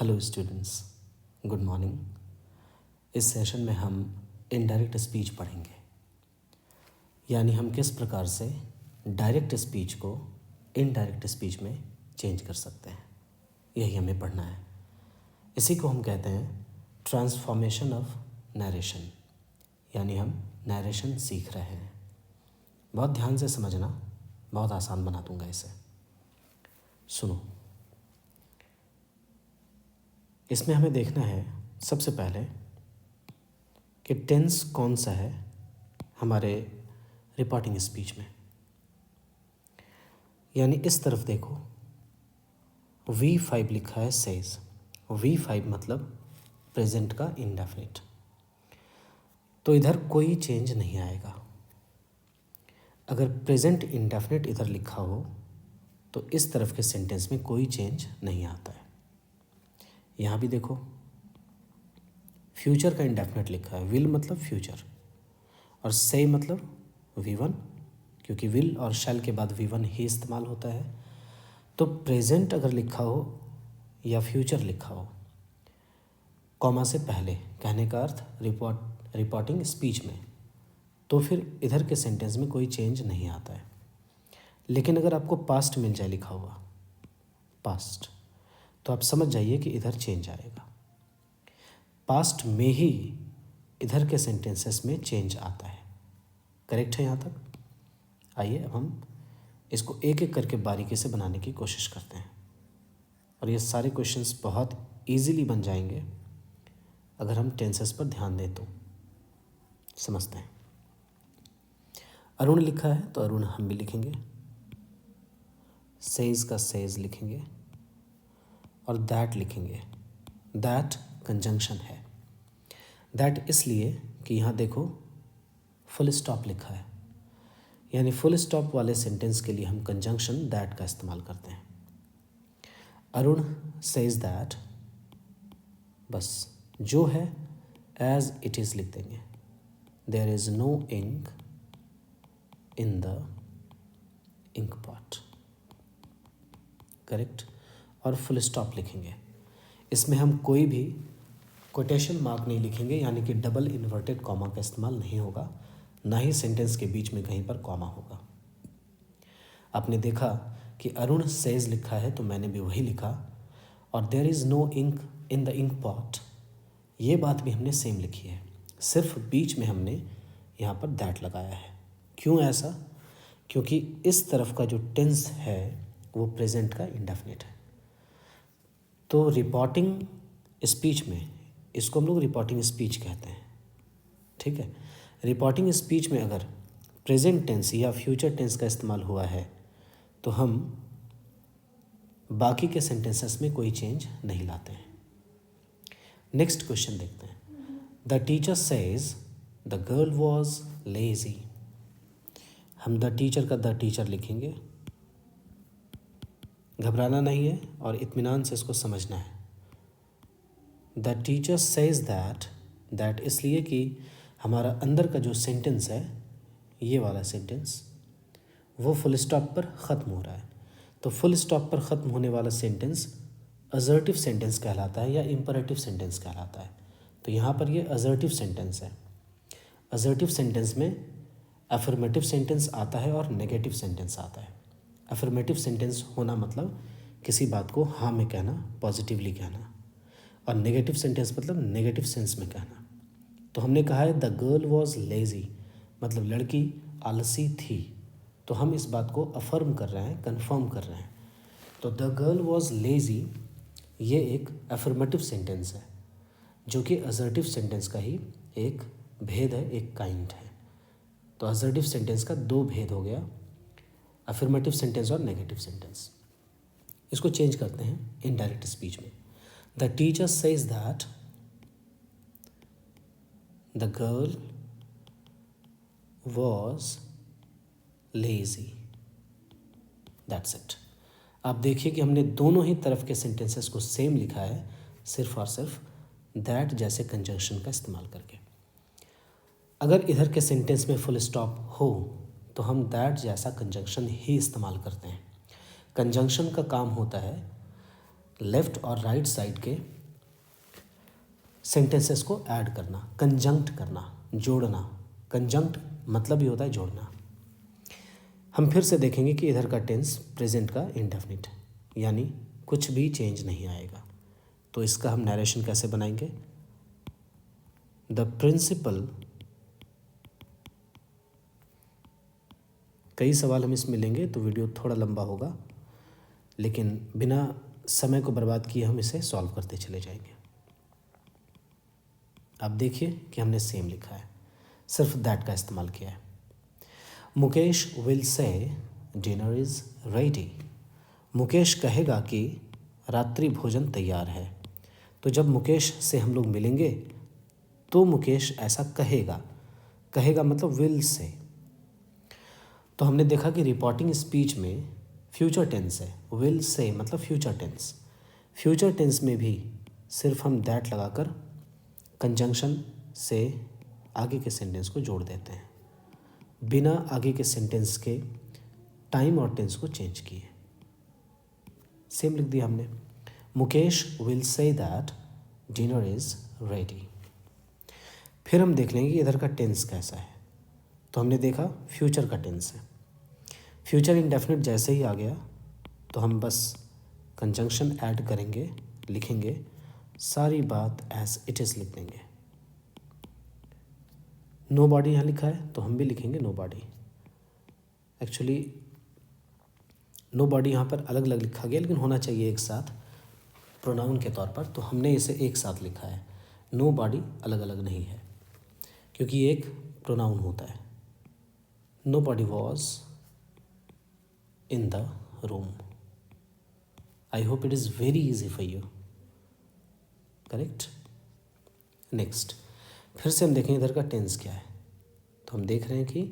Hello students, good morning. इस session में हम इनडायरेक्ट स्पीच पढ़ेंगे, यानी हम किस प्रकार से डायरेक्ट स्पीच को इनडायरेक्ट स्पीच में चेंज कर सकते हैं, यही हमें पढ़ना है। इसी को हम कहते हैं ट्रांसफॉर्मेशन ऑफ नरेशन, यानी हम नरेशन सीख रहे हैं। बहुत ध्यान से समझना, बहुत आसान बना दूंगा इसे। सुनो, इसमें हमें देखना है सबसे पहले कि टेंस कौन सा है हमारे रिपोर्टिंग स्पीच में। यानी इस तरफ देखो, V5 लिखा है सेज। V5 मतलब प्रेजेंट का इंडेफिनिट, तो इधर कोई चेंज नहीं आएगा। अगर प्रेजेंट इंडेफिनिट इधर लिखा हो तो इस तरफ के सेंटेंस में कोई चेंज नहीं आता है। यहाँ भी देखो, फ्यूचर का इंडेफिनिट लिखा है, विल मतलब फ्यूचर, और से मतलब V1, क्योंकि विल और शैल के बाद V1 ही इस्तेमाल होता है। तो प्रेजेंट अगर लिखा हो या फ्यूचर लिखा हो कॉमा से पहले, कहने का अर्थ रिपोर्टिंग स्पीच में, तो फिर इधर के सेंटेंस में कोई चेंज नहीं आता है। लेकिन अगर आपको पास्ट मिल जाए लिखा हुआ पास्ट, तो आप समझ जाइए कि इधर चेंज आएगा। पास्ट में ही इधर के सेंटेंसेस में चेंज आता है। करेक्ट है यहाँ तक? आइए अब हम इसको एक एक करके बारीकी से बनाने की कोशिश करते हैं, और ये सारे क्वेश्चंस बहुत इजीली बन जाएंगे अगर हम टेंसेस पर ध्यान दें तो। समझते हैं। अरुण लिखा है तो अरुण हम भी लिखेंगे, सेज का सेज लिखेंगे, और दैट लिखेंगे। दैट कंजंक्शन है। दैट इसलिए कि यहाँ देखो फुल स्टॉप लिखा है, यानी फुल स्टॉप वाले सेंटेंस के लिए हम कंजंक्शन दैट का इस्तेमाल करते हैं। अरुण सेज दैट, बस जो है एज इट इज़ लिख देंगे। There is no ink in the ink pot. Correct. और फुल स्टॉप लिखेंगे। इसमें हम कोई भी कोटेशन मार्क नहीं लिखेंगे, यानी कि डबल इन्वर्टेड कॉमा का इस्तेमाल नहीं होगा, ना ही सेंटेंस के बीच में कहीं पर कॉमा होगा। आपने देखा कि अरुण सेज लिखा है तो मैंने भी वही लिखा, और there is no ink in the ink pot, ये बात भी हमने सेम लिखी है, सिर्फ बीच में हमने यहाँ पर दैट लगाया है। क्यों ऐसा? क्योंकि इस तरफ का जो टेंस है वो प्रेजेंट का इंडेफिनिट है। तो रिपोर्टिंग स्पीच में, इसको हम लोग रिपोर्टिंग स्पीच कहते हैं, ठीक है। रिपोर्टिंग स्पीच में अगर प्रेजेंट टेंस या फ्यूचर टेंस का इस्तेमाल हुआ है तो हम बाकी के सेंटेंसेस में कोई चेंज नहीं लाते हैं। नेक्स्ट क्वेश्चन देखते हैं। The teacher says the girl was lazy. हम द टीचर का द टीचर लिखेंगे, घबराना नहीं है और इत्मीनान से इसको समझना है। The teacher says that, that इसलिए कि हमारा अंदर का जो सेंटेंस है, ये वाला सेंटेंस, वो फुल स्टॉप पर ख़त्म हो रहा है। तो फुल स्टॉप पर ख़त्म होने वाला सेंटेंस असर्टिव सेंटेंस कहलाता है या इम्परेटिव सेंटेंस कहलाता है। तो यहाँ पर ये असर्टिव सेंटेंस है। असर्टिव सेंटेंस में अफर्मेटिव सेंटेंस आता है और नेगेटिव सेंटेंस आता है। अफर्मेटिव सेंटेंस होना मतलब किसी बात को हाँ में कहना, पॉजिटिवली कहना, और नेगेटिव सेंटेंस मतलब नेगेटिव सेंस में कहना। तो हमने कहा है द गर्ल वॉज लेजी, मतलब लड़की आलसी थी, तो हम इस बात को अफर्म कर रहे हैं, कंफर्म कर रहे हैं। तो द गर्ल वॉज लेजी ये एक अफर्मेटिव सेंटेंस है, जो कि असर्टिव सेंटेंस का ही एक भेद है, एक काइंड है। तो असर्टिव सेंटेंस का दो भेद हो गया, अफर्मेटिव सेंटेंस और नेगेटिव सेंटेंस। इसको चेंज करते हैं इनडायरेक्ट स्पीच में। The teacher says that the girl was lazy, that's it. आप देखिए कि हमने दोनों ही तरफ के सेंटेंसेस को सेम लिखा है, सिर्फ और सिर्फ दैट जैसे कंजंक्शन का इस्तेमाल करके। अगर इधर के सेंटेंस में फुल स्टॉप हो तो हम दैट जैसा कंजंक्शन ही इस्तेमाल करते हैं। कंजंक्शन का काम होता है लेफ्ट और राइट साइड के सेंटेंसेस को ऐड करना, कंजंक्ट करना, जोड़ना। कंजंक्ट मतलब ही होता है जोड़ना। हम फिर से देखेंगे कि इधर का टेंस प्रेजेंट का इंडेफिनिट, यानी कुछ भी चेंज नहीं आएगा। तो इसका हम नरेशन कैसे बनाएंगे? द प्रिंसिपल, कई सवाल हम इसमें लेंगे तो वीडियो थोड़ा लंबा होगा, लेकिन बिना समय को बर्बाद किए हम इसे सॉल्व करते चले जाएंगे। आप देखिए कि हमने सेम लिखा है, सिर्फ दैट का इस्तेमाल किया है। Mukesh will say dinner is ready. Mukesh कहेगा कि रात्रि भोजन तैयार है। तो जब मुकेश से हम लोग मिलेंगे तो मुकेश ऐसा कहेगा। कहेगा मतलब विल से। तो हमने देखा कि रिपोर्टिंग स्पीच में फ्यूचर टेंस है, विल से मतलब फ्यूचर टेंस। फ्यूचर टेंस में भी सिर्फ हम दैट लगाकर कंजंक्शन से आगे के सेंटेंस को जोड़ देते हैं, बिना आगे के सेंटेंस के टाइम और टेंस को चेंज किए। सेम लिख दिया हमने। Mukesh will say that dinner is ready. फिर हम देख लेंगे कि इधर का टेंस कैसा है। तो हमने देखा फ्यूचर का टेंस है। फ्यूचर इंडेफिनिट जैसे ही आ गया तो हम बस कंजंक्शन ऐड करेंगे, लिखेंगे, सारी बात एज इट इज़ लिख देंगे। नो बॉडी यहाँ लिखा है तो हम भी लिखेंगे nobody. Actually nobody यहाँ पर अलग अलग लिखा गया, लेकिन होना चाहिए एक साथ प्रोनाउन के तौर पर, तो हमने इसे एक साथ लिखा है। नो बॉडी अलग अलग नहीं है, क्योंकि ये एक प्रोनाउन होता है। Nobody was in the room. I hope it is very easy for you. Correct. Next, फिर से हम देखें इधर का टेंस क्या है। तो हम देख रहे हैं कि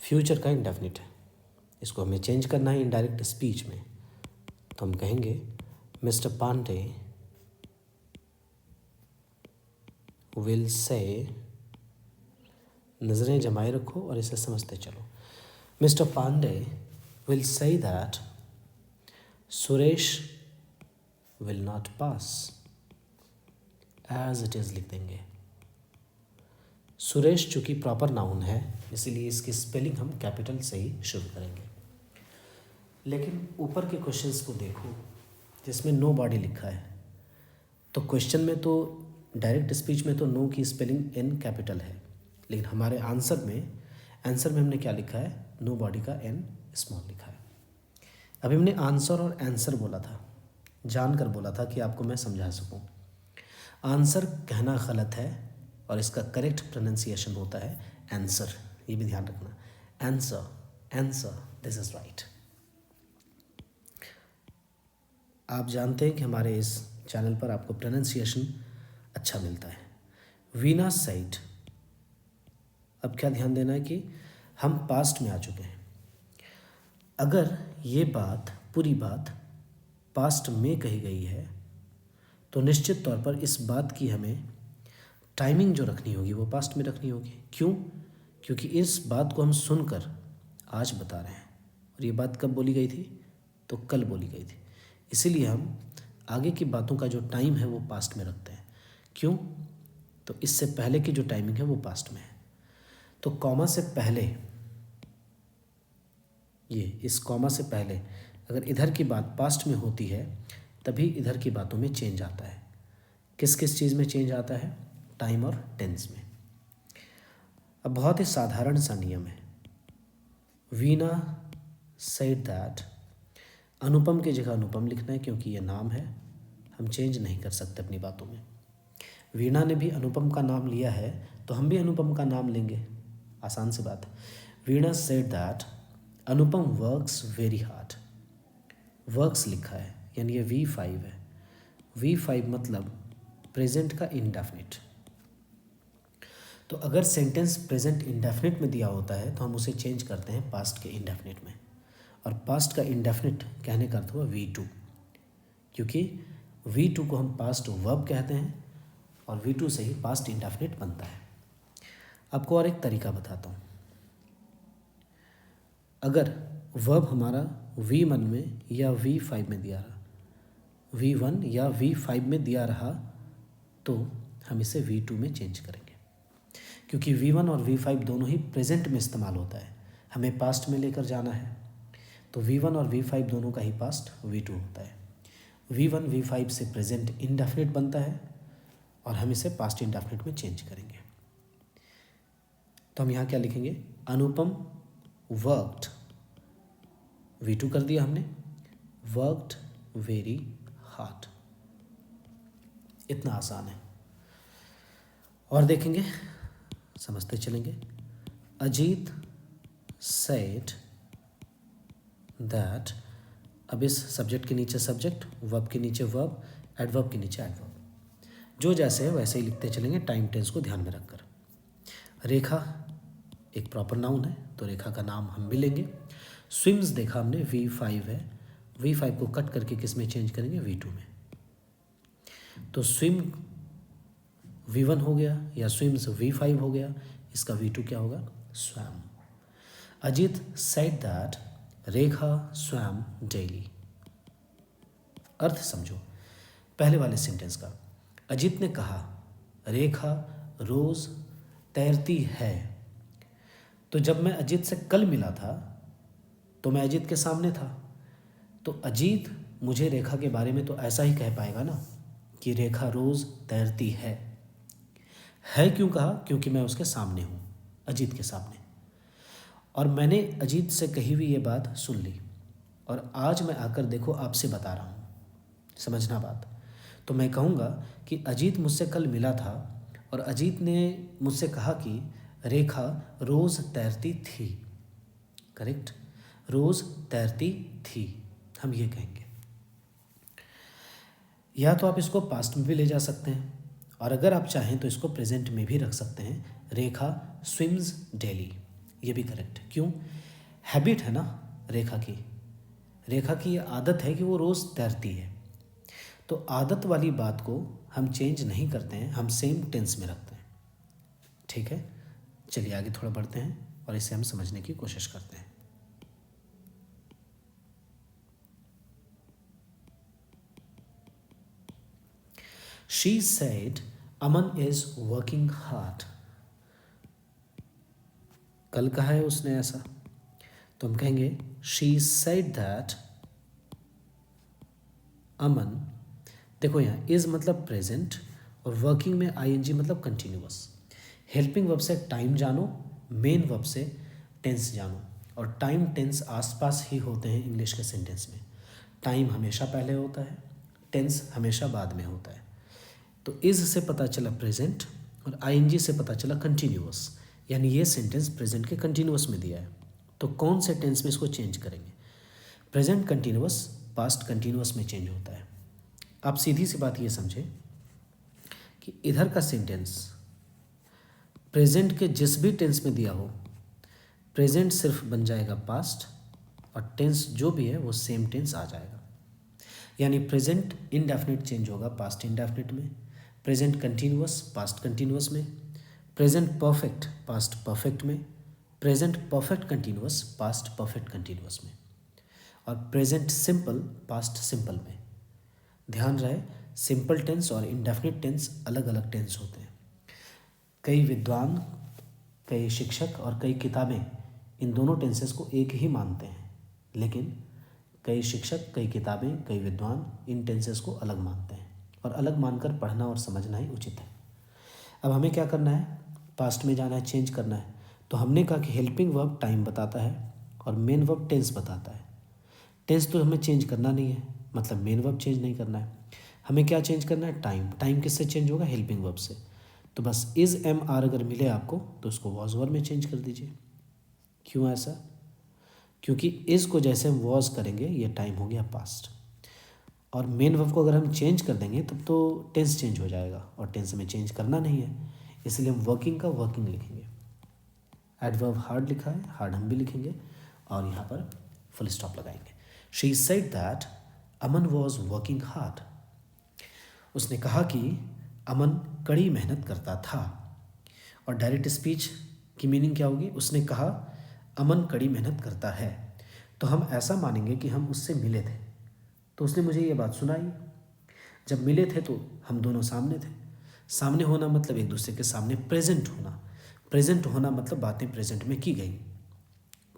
फ्यूचर का इंडेफिनिट है, इसको हमें चेंज करना है इनडायरेक्ट स्पीच में। तो हम कहेंगे मिस्टर पांडे विल से, नज़रें जमाए रखो और इसे समझते चलो। Mister Pandey will say that Suresh will not pass. As it is लिख देंगे। सुरेश चूँकि प्रॉपर नाउन है, इसीलिए इसकी स्पेलिंग हम कैपिटल से ही शुरू करेंगे। लेकिन ऊपर के क्वेश्चंस को देखो जिसमें नो बॉडी लिखा है, तो क्वेश्चन में तो डायरेक्ट स्पीच में तो नो की स्पेलिंग एन कैपिटल है, लेकिन हमारे आंसर में हमने क्या लिखा है? नो बॉडी का एन स्मॉल लिखा है। अभी हमने आंसर और आंसर बोला था, जानकर बोला था कि आपको मैं समझा सकूं। आंसर कहना गलत है और इसका करेक्ट प्रोनाउंसिएशन होता है आंसर, ये भी ध्यान रखना। Answer, answer, this is right. आप जानते हैं कि हमारे इस चैनल पर आपको प्रोनाउंसिएशन अच्छा मिलता है। वीना साइड, अब क्या ध्यान देना है कि हम पास्ट में आ चुके हैं। अगर ये बात, पूरी बात पास्ट में कही गई है तो निश्चित तौर पर इस बात की हमें टाइमिंग जो रखनी होगी वो पास्ट में रखनी होगी। क्यों? क्योंकि इस बात को हम सुनकर आज बता रहे हैं, और ये बात कब बोली गई थी? तो कल बोली गई थी। इसीलिए हम आगे की बातों का जो टाइम है वो पास्ट में रखते हैं। क्यों? तो इससे पहले की जो टाइमिंग है वो पास्ट में है। तो कॉमा से पहले, ये इस कॉमा से पहले अगर इधर की बात पास्ट में होती है तभी इधर की बातों में चेंज आता है। किस किस चीज़ में चेंज आता है? टाइम और टेंस में। अब बहुत ही साधारण सा नियम है। वीना सेड दैट, अनुपम की जगह अनुपम लिखना है क्योंकि ये नाम है, हम चेंज नहीं कर सकते अपनी बातों में। वीणा ने भी अनुपम का नाम लिया है तो हम भी अनुपम का नाम लेंगे, आसान सी बात है। Veena said that Anupam works very hard. Works लिखा है यानी ये V5 है। V5 मतलब प्रेजेंट का इंडेफिनिट। तो अगर सेंटेंस प्रेजेंट इंडेफिनिट में दिया होता है तो हम उसे चेंज करते हैं पास्ट के इंडेफिनिट में, और पास्ट का इंडेफिनिट कहने का अर्थ हुआ V2, क्योंकि V2 को हम पास्ट वर्ब कहते हैं और V2 से ही पास्ट इंडेफिनिट बनता है। आपको और एक तरीका बताता हूँ। अगर वर्ब हमारा V1 में या V5 में दिया रहा V1 या V5 में दिया रहा तो हम इसे V2 में चेंज करेंगे, क्योंकि V1 और V5 दोनों ही प्रेजेंट में इस्तेमाल होता है, हमें पास्ट में लेकर जाना है, तो V1 और V5 दोनों का ही पास्ट V2 होता है। V1 V5 से प्रेजेंट इंडेफिनिट बनता है और हम इसे पास्ट इंडेफिनिट में चेंज करेंगे। तो हम यहाँ क्या लिखेंगे, अनुपम वर्कड, V2 कर दिया हमने, वर्कड वेरी हार्ड। इतना आसान है। और देखेंगे, समझते चलेंगे। अजीत सेड दैट, अब इस सब्जेक्ट के नीचे सब्जेक्ट, वर्ब के नीचे वर्ब, एडवर्ब के नीचे एडवर्ब, जो जैसे है वैसे ही लिखते चलेंगे, टाइम टेंस को ध्यान में रखकर। रेखा एक प्रॉपर नाउन है तो रेखा का नाम हम भी लेंगे। स्विम्स देखा हमने, V5 है, V5 को कट करके किस में चेंज करेंगे, V2 में। तो स्विम V1 हो गया या स्विम्स V5 हो गया, इसका V2 क्या होगा, swam. Ajit said that Rekha swam daily. अर्थ समझो पहले वाले सेंटेंस का। अजीत ने कहा रेखा रोज तैरती है। तो जब मैं अजीत से कल मिला था तो मैं अजीत के सामने था, तो अजीत मुझे रेखा के बारे में तो ऐसा ही कह पाएगा ना कि रेखा रोज तैरती है क्यों कहा, क्योंकि मैं उसके सामने हूँ, अजीत के सामने, और मैंने अजीत से कही हुई ये बात सुन ली और आज मैं आकर देखो आपसे बता रहा हूँ, समझना बात। तो मैं कहूँगा कि अजीत मुझसे कल मिला था और अजीत ने मुझसे कहा कि रेखा रोज़ तैरती थी, करेक्ट, रोज़ तैरती थी, हम ये कहेंगे। या तो आप इसको पास्ट में भी ले जा सकते हैं और अगर आप चाहें तो इसको प्रेजेंट में भी रख सकते हैं, रेखा स्विम्स डेली, ये भी करेक्ट। क्यों, हैबिट है ना रेखा की ये आदत है कि वो रोज़ तैरती है, तो आदत वाली बात को हम चेंज नहीं करते हैं, हम सेम टेंस में रखते हैं। ठीक है, चलिए आगे थोड़ा बढ़ते हैं और इसे हम समझने की कोशिश करते हैं। She said Aman is working hard. कल कहा है उसने ऐसा, तो हम कहेंगे She said that Aman, देखो यहाँ is मतलब प्रेजेंट और वर्किंग में ing मतलब कंटिन्यूअस। हेल्पिंग वर्ब से टाइम जानो, मेन वर्ब से टेंस जानो, और टाइम टेंस आसपास ही होते हैं इंग्लिश के सेंटेंस में। टाइम हमेशा पहले होता है, टेंस हमेशा बाद में होता है। तो इज से पता चला प्रेजेंट और आईएनजी से पता चला कंटिन्यूअस, यानी ये सेंटेंस प्रेजेंट के कंटिन्यूअस में दिया है। तो कौन से टेंस में इसको चेंज करेंगे, प्रेजेंट कंटिन्यूअस पास्ट कंटिन्यूअस में चेंज होता है। आप सीधी सी बात ये समझें कि इधर का सेंटेंस प्रेजेंट के जिस भी टेंस में दिया हो, प्रेजेंट सिर्फ बन जाएगा पास्ट और टेंस जो भी है वो सेम टेंस आ जाएगा। यानी प्रेजेंट इनडेफिनिट चेंज होगा पास्ट इनडेफिनिट में, प्रेजेंट कंटिन्यूअस पास्ट कंटिन्यूअस में, प्रेजेंट परफेक्ट पास्ट परफेक्ट में, present perfect continuous past perfect continuous में, और प्रेजेंट सिंपल पास्ट सिंपल में। ध्यान रहे सिंपल टेंस और इंडेफिनिट टेंस अलग अलग टेंस होते हैं। कई विद्वान, कई शिक्षक और कई किताबें इन दोनों टेंसेस को एक ही मानते हैं, लेकिन कई शिक्षक, कई किताबें, कई विद्वान इन टेंसेस को अलग मानते हैं और अलग मानकर पढ़ना और समझना ही उचित है। अब हमें क्या करना है, पास्ट में जाना है, चेंज करना है। तो हमने कहा कि हेल्पिंग वर्ब टाइम बताता है और मेन वर्ब टेंस बताता है। टेंस तो हमें चेंज करना नहीं है, मतलब मेन वर्ब चेंज नहीं करना है, हमें क्या चेंज करना है, टाइम। टाइम किससे चेंज होगा, हेल्पिंग वर्ब से। तो बस इज़ एम आर अगर मिले आपको तो उसको वॉज वर्ब में चेंज कर दीजिए। क्यों ऐसा, क्योंकि इज़ को जैसे हम वॉज करेंगे ये टाइम हो गया पास्ट, और मेन वर्ब को अगर हम चेंज कर देंगे तब तो टेंस चेंज हो जाएगा और टेंस में चेंज करना नहीं है, इसलिए हम वर्किंग का वर्किंग लिखेंगे। एडवर्ब हार्ड लिखा है, हार्ड हम भी लिखेंगे और यहाँ पर फुल स्टॉप लगाएंगे। She said that Aman was working hard. उसने कहा कि अमन कड़ी मेहनत करता था। और डायरेक्ट स्पीच की मीनिंग क्या होगी, उसने कहा अमन कड़ी मेहनत करता है, तो हम ऐसा मानेंगे कि हम उससे मिले थे, तो उसने मुझे ये बात सुनाई जब मिले थे तो हम दोनों सामने थे। सामने होना मतलब एक दूसरे के सामने प्रेजेंट होना। प्रेजेंट होना मतलब बातें प्रेजेंट में की गई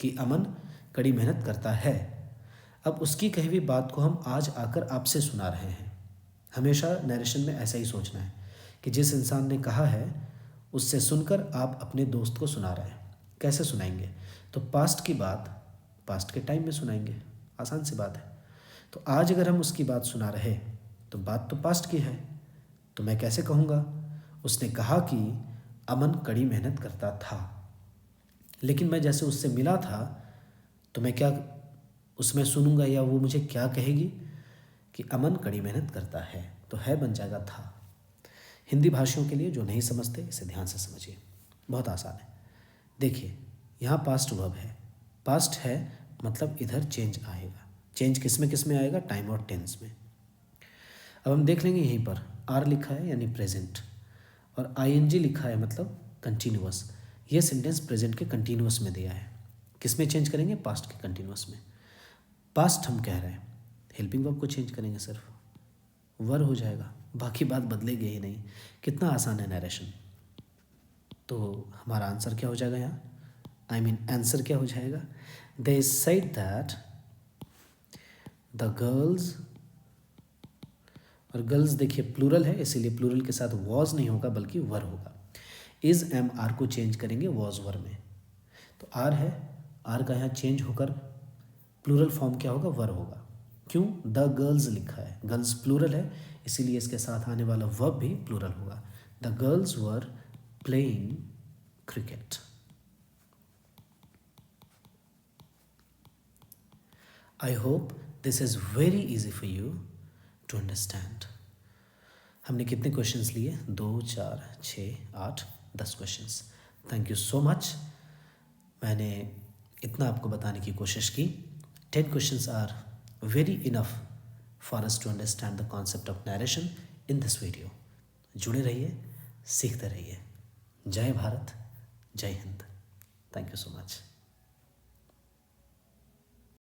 कि अमन कड़ी मेहनत करता है। अब उसकी कही हुई बात को हम आज आकर आपसे सुना रहे हैं। हमेशा नरेशन में ऐसा ही सोचना है कि जिस इंसान ने कहा है उससे सुनकर आप अपने दोस्त को सुना रहे हैं। कैसे सुनाएंगे? तो पास्ट की बात पास्ट के टाइम में सुनाएंगे, आसान सी बात है। तो आज अगर हम उसकी बात सुना रहे तो बात तो पास्ट की है, तो मैं कैसे कहूँगा उसने कहा कि अमन कड़ी मेहनत करता था। लेकिन मैं जैसे उससे मिला था तो मैं क्या उसमें सुनूंगा या वो मुझे क्या कहेगी कि अमन कड़ी मेहनत करता है, तो है बन जाएगा था। हिंदी भाषियों के लिए जो नहीं समझते इसे ध्यान से समझिए, बहुत आसान है। देखिए यहाँ पास्ट वर्ब है, पास्ट है मतलब इधर चेंज आएगा। चेंज किस में आएगा? टाइम और टेंस में। अब हम देख लेंगे यहीं पर आर लिखा है यानी प्रेजेंट और आईएनजी लिखा है मतलब कंटिन्यूअस। ये सेंटेंस प्रेजेंट के कंटिन्यूअस में दिया है। किस में चेंज करेंगे? पास्ट के कंटिन्यूअस में। पास्ट हम कह रहे हैं, हेल्पिंग वर्ब को चेंज करेंगे, सिर्फ वर हो जाएगा, बाकी बात बदलेगी ही नहीं। कितना आसान है नरेशन। तो हमारा आंसर क्या हो जाएगा यहाँ? आंसर क्या हो जाएगा? They said that the girls, और गर्ल्स देखिए प्लूरल है इसीलिए प्लूरल के साथ वॉज नहीं होगा बल्कि वर होगा। इज एम आर को चेंज करेंगे वॉज वर में। तो आर है, आर का यहाँ चेंज होकर प्लूरल फॉर्म क्या होगा? वर होगा। क्यों? द गर्ल्स लिखा है, गर्ल्स प्लूरल है इसीलिए इसके साथ आने वाला वर्ब भी प्लूरल होगा। The girls were playing cricket. I hope this is very easy for you to understand. हमने कितने क्वेश्चंस लिए? 2, 4, 6, 8, 10 questions. Thank you so much. मैंने इतना आपको बताने की कोशिश की। 10 questions are very enough for us to understand the concept of narration in this video. जुड़े रहिए, सीखते रहिए। जय भारत, जय Hind. Thank you so much.